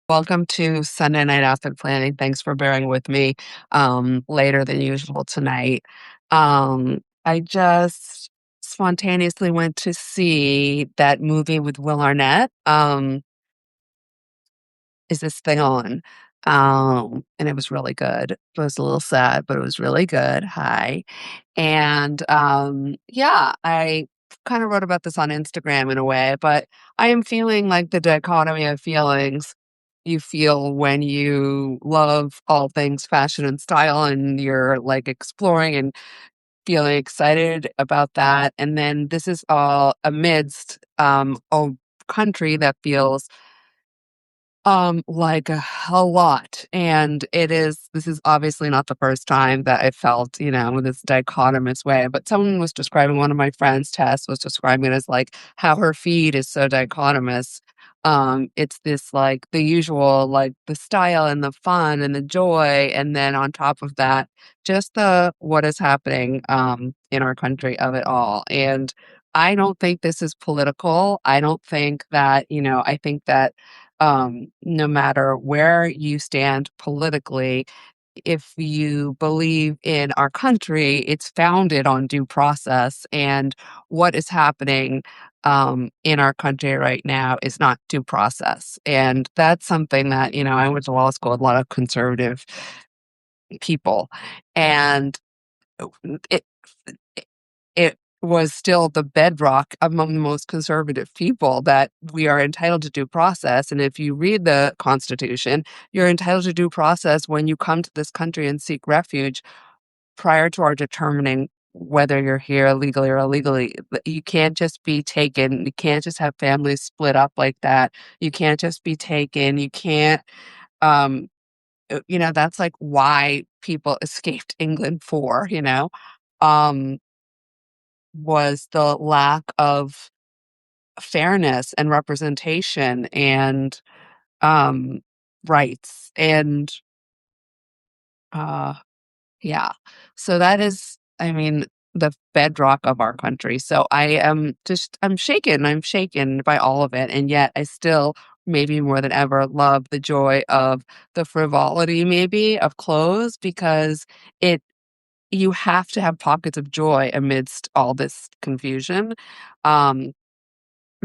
Welcome to Sunday Night Outfit Planning. Thanks for bearing with me later than usual tonight. I just spontaneously went to see that movie with Will Arnett. Is this thing on? And it was really good. It was a little sad, but it was really good. Hi. And yeah, I kind of wrote about this on Instagram in a way, but I am feeling like the dichotomy of feelings you feel when you love all things fashion and style and you're like exploring and feeling excited about that. And then this is all amidst a country that feels like a lot. And this is obviously not the first time that I felt, this dichotomous way, but someone was describing one of my friends, Tess, was describing it as like how her feed is so dichotomous. It's this like the usual, like the style and the fun and the joy. And then on top of that, just the what is happening in our country of it all. And I don't think this is political. I don't think that, I think that no matter where you stand politically, if you believe in our country, it's founded on due process. And what is happening in our country right now is not due process. And that's something that, I went to law school with a lot of conservative people. And it, it was still the bedrock among the most conservative people that we are entitled to due process. And if you read the Constitution, you're entitled to due process when you come to this country and seek refuge prior to our determining whether you're here legally or illegally. You can't just be taken. You can't just have families split up like that. You can't just be taken. You can't, um, that's like why people escaped England um, was the lack of fairness and representation and um rights and uh yeah, so that is, I mean, the bedrock of our country. So I'm shaken by all of it, and yet I still, maybe more than ever, love the joy of the frivolity maybe of clothes, because it you have to have pockets of joy amidst all this confusion. um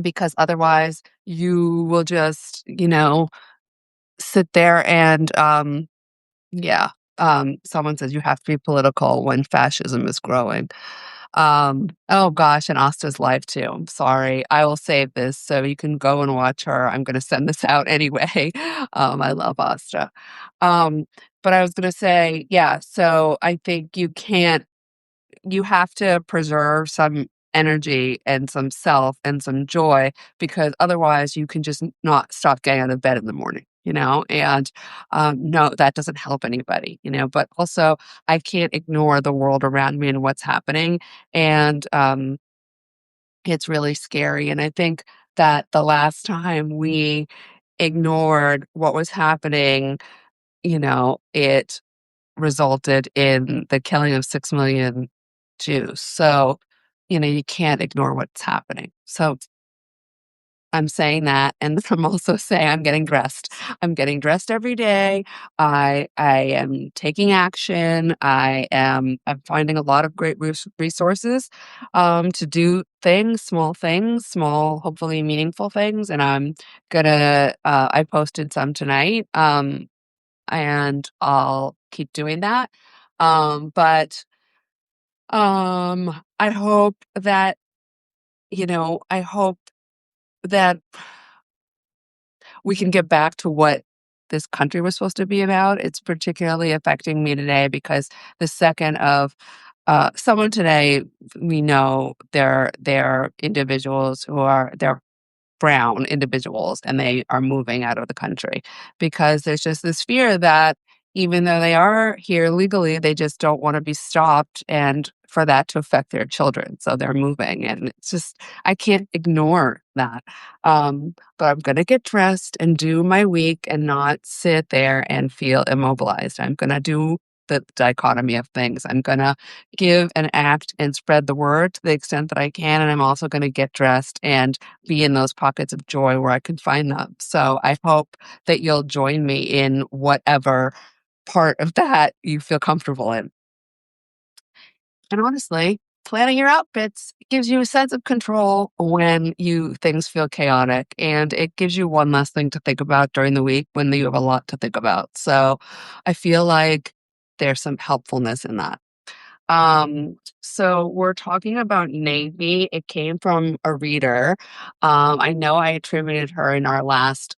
because otherwise you will just, sit there and yeah. Someone says you have to be political when fascism is growing. Oh gosh, and Asta's live too. I'm sorry. I will save this so you can go and watch her. I'm gonna send this out anyway. I love Asta. Um, but I was gonna say, yeah, so I think you have to preserve some energy and some self and some joy, because otherwise you can just not stop getting out of bed in the morning, and no, that doesn't help anybody, but also I can't ignore the world around me and what's happening. And it's really scary. And I think that the last time we ignored what was happening, it resulted in the killing of 6 million Jews. So, you can't ignore what's happening. So I'm saying that, and I'm also saying I'm getting dressed. I'm getting dressed every day. I am taking action. I'm finding a lot of great resources to do things, small, hopefully meaningful things. And I'm gonna I posted some tonight. And I'll keep doing that. But I hope that, I hope that we can get back to what this country was supposed to be about. It's particularly affecting me today because the second of someone today, we know they're individuals they're brown individuals, and they are moving out of the country because there's just this fear that even though they are here legally, they just don't want to be stopped and for that to affect their children. So they're moving. And it's just, I can't ignore that. But I'm going to get dressed and do my week and not sit there and feel immobilized. I'm going to do the dichotomy of things. I'm gonna give and act and spread the word to the extent that I can, and I'm also gonna get dressed and be in those pockets of joy where I can find them. So I hope that you'll join me in whatever part of that you feel comfortable in. And honestly, planning your outfits gives you a sense of control when you things feel chaotic, and it gives you one less thing to think about during the week when you have a lot to think about. So I feel like there's some helpfulness in that. So we're talking about Navy. It came from a reader. I know I attributed her in our last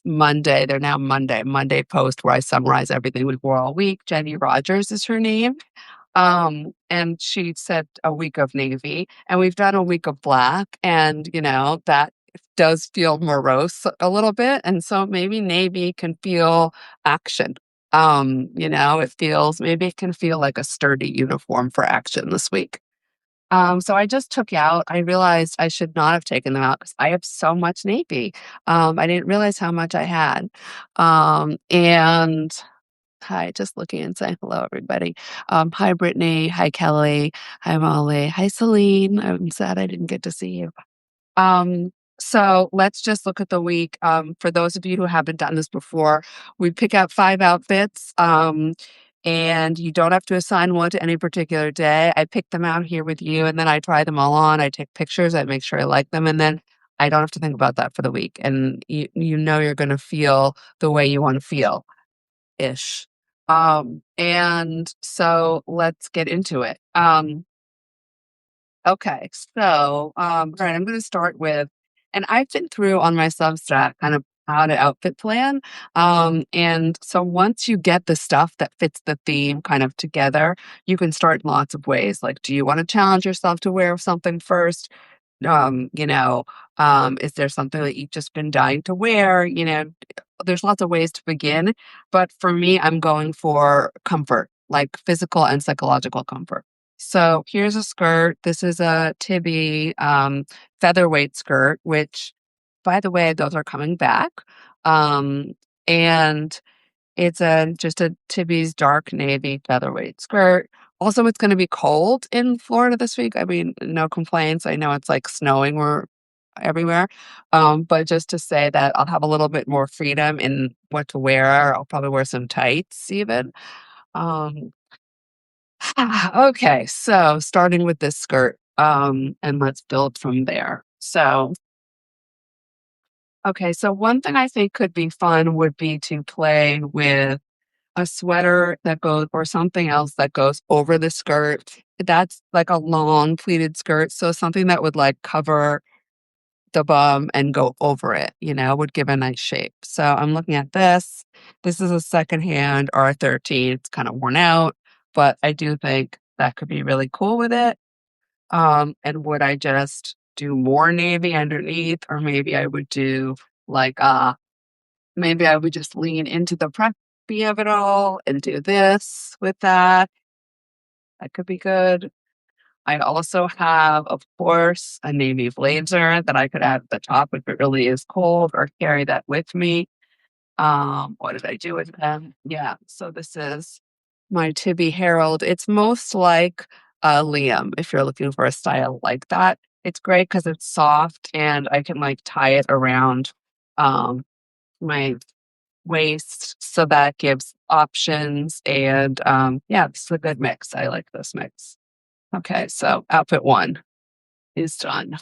Monday. They're now Monday post where I summarize everything we wore all week. Jenny Rogers is her name. And she said a week of navy, and we've done a week of black, and that does feel morose a little bit. And so maybe navy can feel action. It feels maybe it can feel like a sturdy uniform for action this week. So I just took out, I realized I should not have taken them out because I have so much navy. I didn't realize how much I had. And Hi, just looking and saying hello, everybody. Hi, Brittany. Hi, Kelly. Hi, Molly. Hi, Celine. I'm sad I didn't get to see you. So let's just look at the week. For those of you who haven't done this before, we pick out 5 outfits. And you don't have to assign one to any particular day. I pick them out here with you, and then I try them all on. I take pictures. I make sure I like them, and then I don't have to think about that for the week. And you're going to feel the way you want to feel ish. And so let's get into it. Okay, so all right, I'm gonna start with, and I've been through on my Substack kind of how to outfit plan. And so once you get the stuff that fits the theme kind of together, you can start in lots of ways. Like, do you want to challenge yourself to wear something first? Um, you know, is there something that you've just been dying to wear? There's lots of ways to begin, but for me, I'm going for comfort, like physical and psychological comfort. So here's a skirt. This is a Tibby featherweight skirt, which, by the way, those are coming back. Um, and it's just a Tibby's dark navy featherweight skirt. Also, it's gonna be cold in Florida this week. I mean, no complaints. I know it's, like, snowing or everywhere, but just to say that I'll have a little bit more freedom in what to wear. I'll probably wear some tights even. Um, okay, so starting with this skirt, and let's build from there. So one thing I think could be fun would be to play with a sweater that goes or something else that goes over the skirt. That's like a long pleated skirt, so something that would, like, cover the bum and go over it, would give a nice shape. So I'm looking at this. This is a secondhand R13. It's kind of worn out, but I do think that could be really cool with it. And would I just do more navy underneath, or maybe I would do like maybe I would just lean into the preppy of it all and do this with that. That could be good. I also have, of course, a navy blazer that I could add at the top if it really is cold, or carry that with me. What did I do with them? Yeah, so this is my Tibby Harold. It's most like Liam if you're looking for a style like that. It's great because it's soft and I can, like, tie it around um, my waist, so that gives options. And yeah, this is a good mix. I like this mix. Okay, so outfit 1 is done.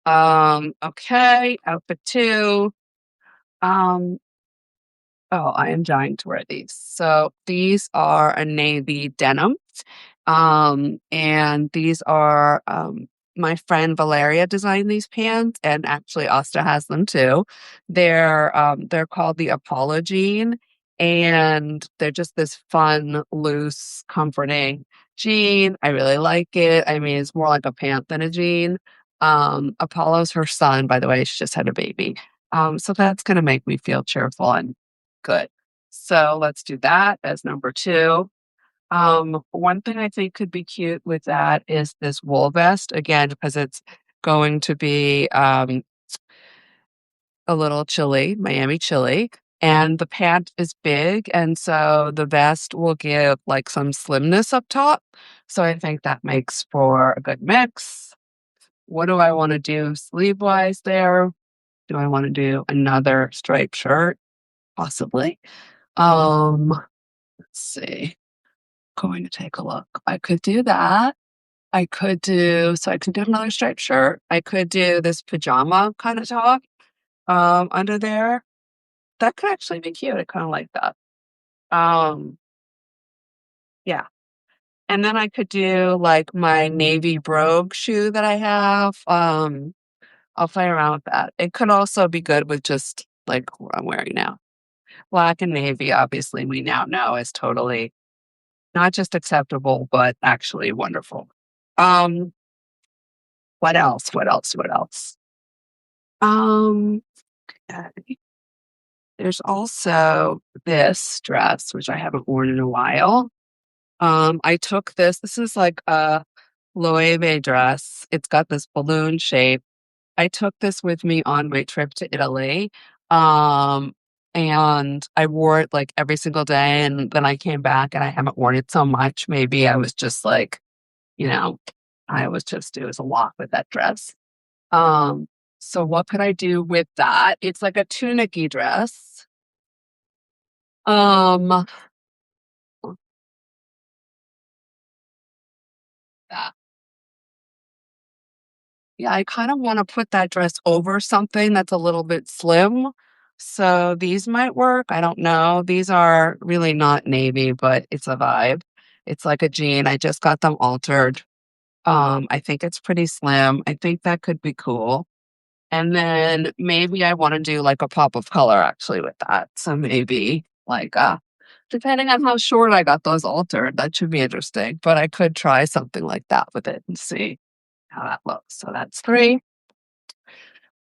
Okay, outfit 2. Um, oh, I am dying to wear these. So these are a navy denim. And these are my friend Valeria designed these pants, and actually Asta has them too. They're called the Apollo jean, and they're just this fun, loose, comforting jean. I really like it. I mean, it's more like a pant than a jean. Apollo's her son, by the way. She just had a baby. So that's gonna make me feel cheerful and good. So let's do that as number 2. One thing I think could be cute with that is this wool vest, again, because it's going to be, a little chilly, Miami chilly, and the pant is big, and so the vest will give, like, some slimness up top, so I think that makes for a good mix. What do I wanna do sleeve-wise there? Do I wanna do another striped shirt? Possibly. Let's see. Going to take a look. I could do that. I could do another striped shirt. I could do this pajama kinda top, under there. That could actually be cute. I kinda like that. Um, yeah. And then I could do, like, my navy brogue shoe that I have. I'll play around with that. It could also be good with just, like, what I'm wearing now. Black and navy, obviously, we now know is totally not just acceptable, but actually wonderful. Um, what else? What else? What else? Um, okay. There's also this dress, which I haven't worn in a while. I took this is like a Loewe dress. It's got this balloon shape. I took this with me on my trip to Italy, um, and I wore it, like, every single day, and then I came back and I haven't worn it so much. Maybe I was just like, you know, it was a lot with that dress. Um, so what could I do with that? It's like a tunic-y dress. Um, yeah. Yeah, I kinda wanna put that dress over something that's a little bit slim, so these might work, I don't know. These are really not navy, but it's a vibe. It's like a jean, I just got them altered. I think it's pretty slim, I think that could be cool, and then maybe I wanna do, like, a pop of color actually with that, so maybe, like, depending on how short I got those altered, that should be interesting, but I could try something like that with it and see how that looks. So that's 3.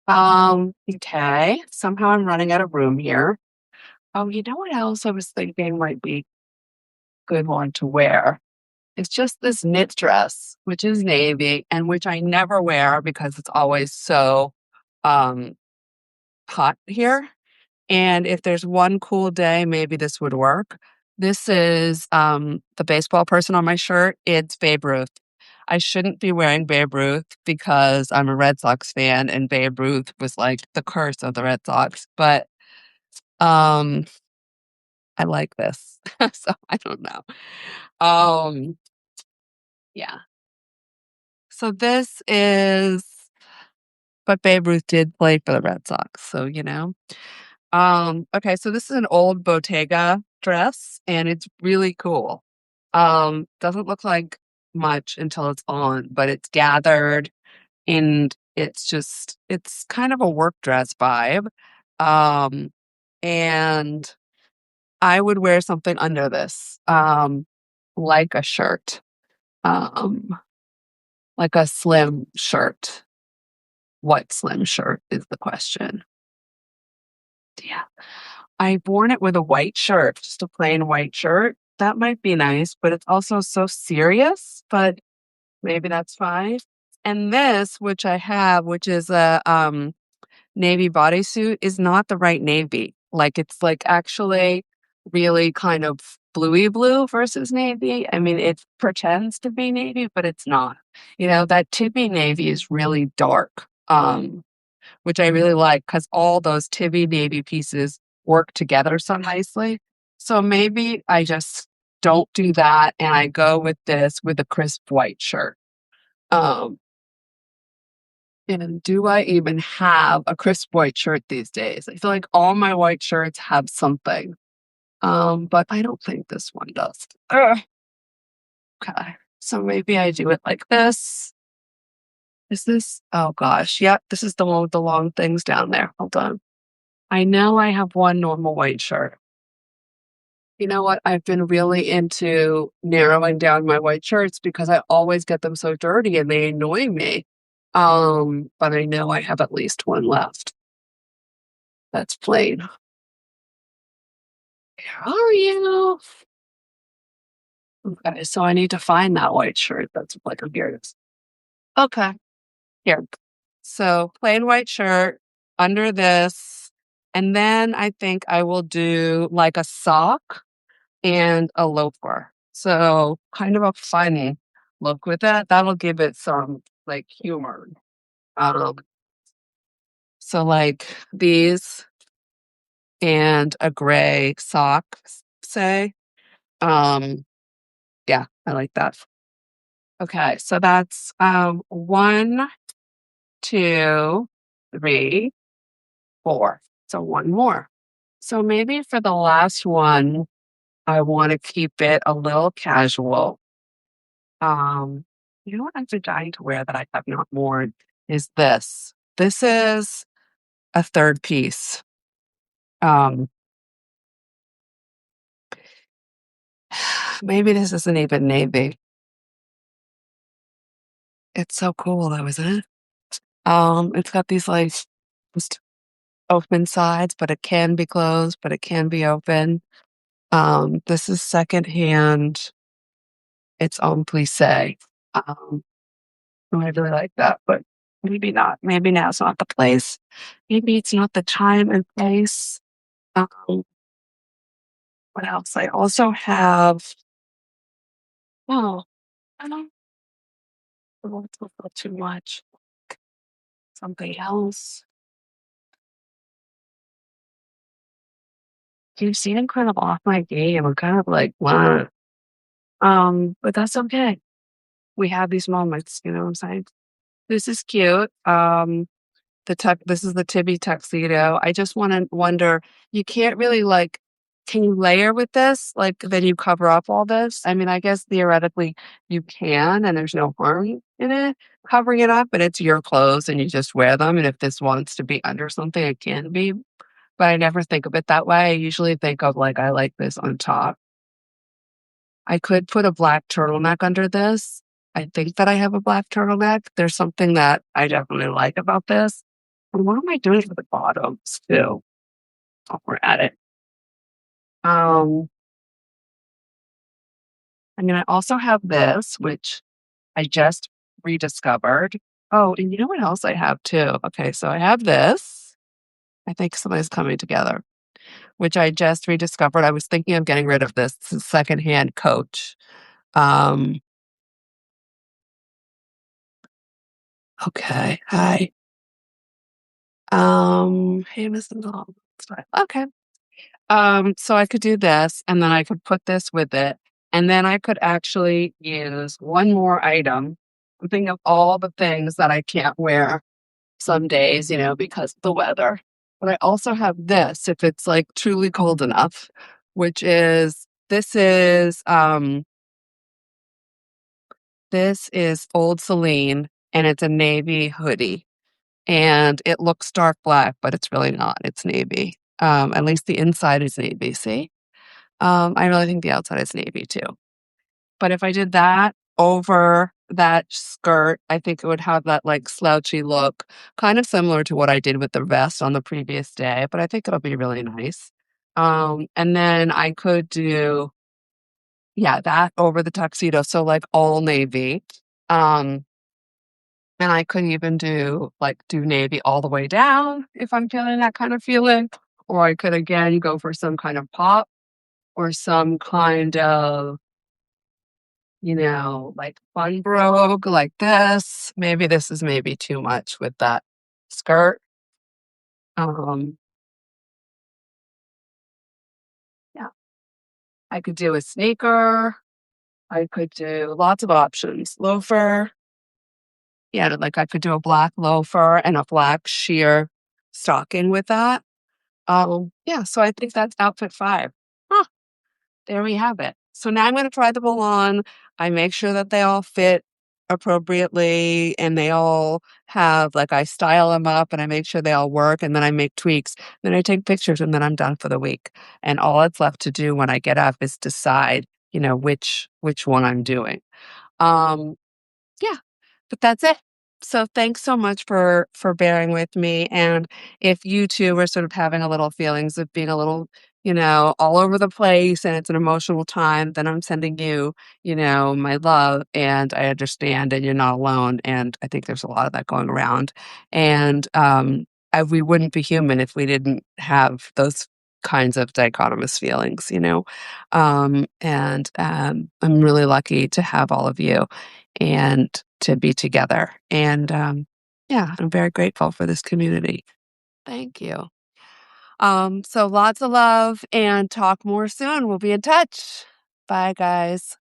Okay. Somehow I'm running out of room here. Oh, you know what else I was thinking might be a good one to wear? It's just this knit dress, which is navy and which I never wear because it's always so um hot here. And if there's one cool day, maybe this would work. This is the baseball person on my shirt. It's Babe Ruth. I shouldn't be wearing Babe Ruth because I'm a Red Sox fan and Babe Ruth was like the curse of the Red Sox. But um I like this. So I don't know. Um yeah. So this is but Babe Ruth did play for the Red Sox, so you know. Okay, so this is an old Bottega dress, and it's really cool. Doesn't look like much until it's on, but it's gathered, and it's kind of a work dress vibe. Um, and I would wear something under this, like a shirt, um, like a slim shirt. What slim shirt is the question? Yeah. I've worn it with a white shirt, just a plain white shirt. That might be nice, but it's also so serious, but maybe that's fine. And this, which I have, which is a, navy bodysuit, is not the right navy. Like, it's, like, actually really kind of bluey blue versus navy. I mean, it pretends to be navy, but it's not. You know, that Tiffy navy is really dark. Which I really like because all those Tibi navy pieces work together so nicely. So maybe I just don't do that and I go with this with a crisp white shirt. Um, and do I even have a crisp white shirt these days? I feel like all my white shirts have something. But I don't think this one does. Ugh. Okay. So maybe I do it like this. Is this? Oh gosh. Yep. This is the one with the long things down there. Hold on. I know I have one normal white shirt. You know what? I've been really into narrowing down my white shirts because I always get them so dirty and they annoy me. But I know I have at least one left. That's plain. Where are you? Okay, so I need to find that white shirt. That's like, here it is. Okay, here. So plain white shirt under this. And then I think I will do like a sock and a loafer. So kind of a fun look with that. That'll give it some like humor. Um, so like these and a gray sock, say. Um, yeah, I like that. Okay, so that's 1, 2, 3, 4. So one more. So maybe for the last one, I want to keep it a little casual. Um, you know what I've been dying to wear that I have not worn is this. This is a third piece. Um, maybe this isn't even navy. It's so cool though, isn't it? It's got these like just open sides, but it can be closed, but it can be open. This is secondhand. It's on plissé. Um, I really like that, but maybe not. Maybe now's not the place. Maybe it's not the time and place. Um, what else? I also have, oh, I don't want to feel too much. Something else. You seem kind of off my game. I'm kind of like, wow. But that's okay. We have these moments, you know what I'm saying? This is cute. This is the Tibby tuxedo. I just wanna wonder, you can't really, like, can you layer with this? Like, then you cover up all this? I mean, I guess theoretically you can, and there's no harm in it, covering it up, but it's your clothes and you just wear them, and if this wants to be under something, it can be, but I never think of it that way. I usually think of, like, I like this on top. I could put a black turtleneck under this. I think that I have a black turtleneck. There's something that I definitely like about this. And what am I doing for the bottoms too? Oh, we're at it. Um, I mean, I also have this, which I just rediscovered. Oh, and you know what else I have too? Okay, so I have this. I think somebody's coming together, which I just rediscovered. I was thinking of getting rid of this. It's a secondhand coach. Um, okay. Hi. Hey, Mr. Dog. Okay. So I could do this, and then I could put this with it, and then I could actually use one more item. I'm thinking of all the things that I can't wear some days, you know, because of the weather. But I also have this if it's like truly cold enough, which is this is Old Celine, and it's a navy hoodie. And it looks dark black, but it's really not. It's navy. At least the inside is navy, see? I really think the outside is navy too. But if I did that over that skirt, I think it would have that like slouchy look, kind of similar to what I did with the vest on the previous day, but I think it'll be really nice. And then I could do, yeah, that over the tuxedo. So like all navy. Um, and I could even do navy all the way down if I'm feeling that kind of feeling, or I could again go for some kind of pop or some kind of, like fun brogue like this. Maybe this is maybe too much with that skirt. Um, yeah, I could do a sneaker. I could do lots of options. Loafer. Yeah, like I could do a black loafer and a black sheer stocking with that. Yeah, so I think that's outfit 5. Huh, there we have it. So now I'm gonna try them all on. I make sure that they all fit appropriately and they all have like, I style them up and I make sure they all work, and then I make tweaks. Then I take pictures, and then I'm done for the week. And all it's left to do when I get up is decide, which one I'm doing. Um, yeah, but that's it. So thanks so much for bearing with me, and if you too are sort of having a little feelings of being a little, all over the place and it's an emotional time, then I'm sending you, my love, and I understand and you're not alone, and I think there's a lot of that going around. And we wouldn't be human if we didn't have those kinds of dichotomous feelings, you know? I'm really lucky to have all of you and to be together. Yeah, I'm very grateful for this community. Thank you. So lots of love and talk more soon. We'll be in touch. Bye, guys.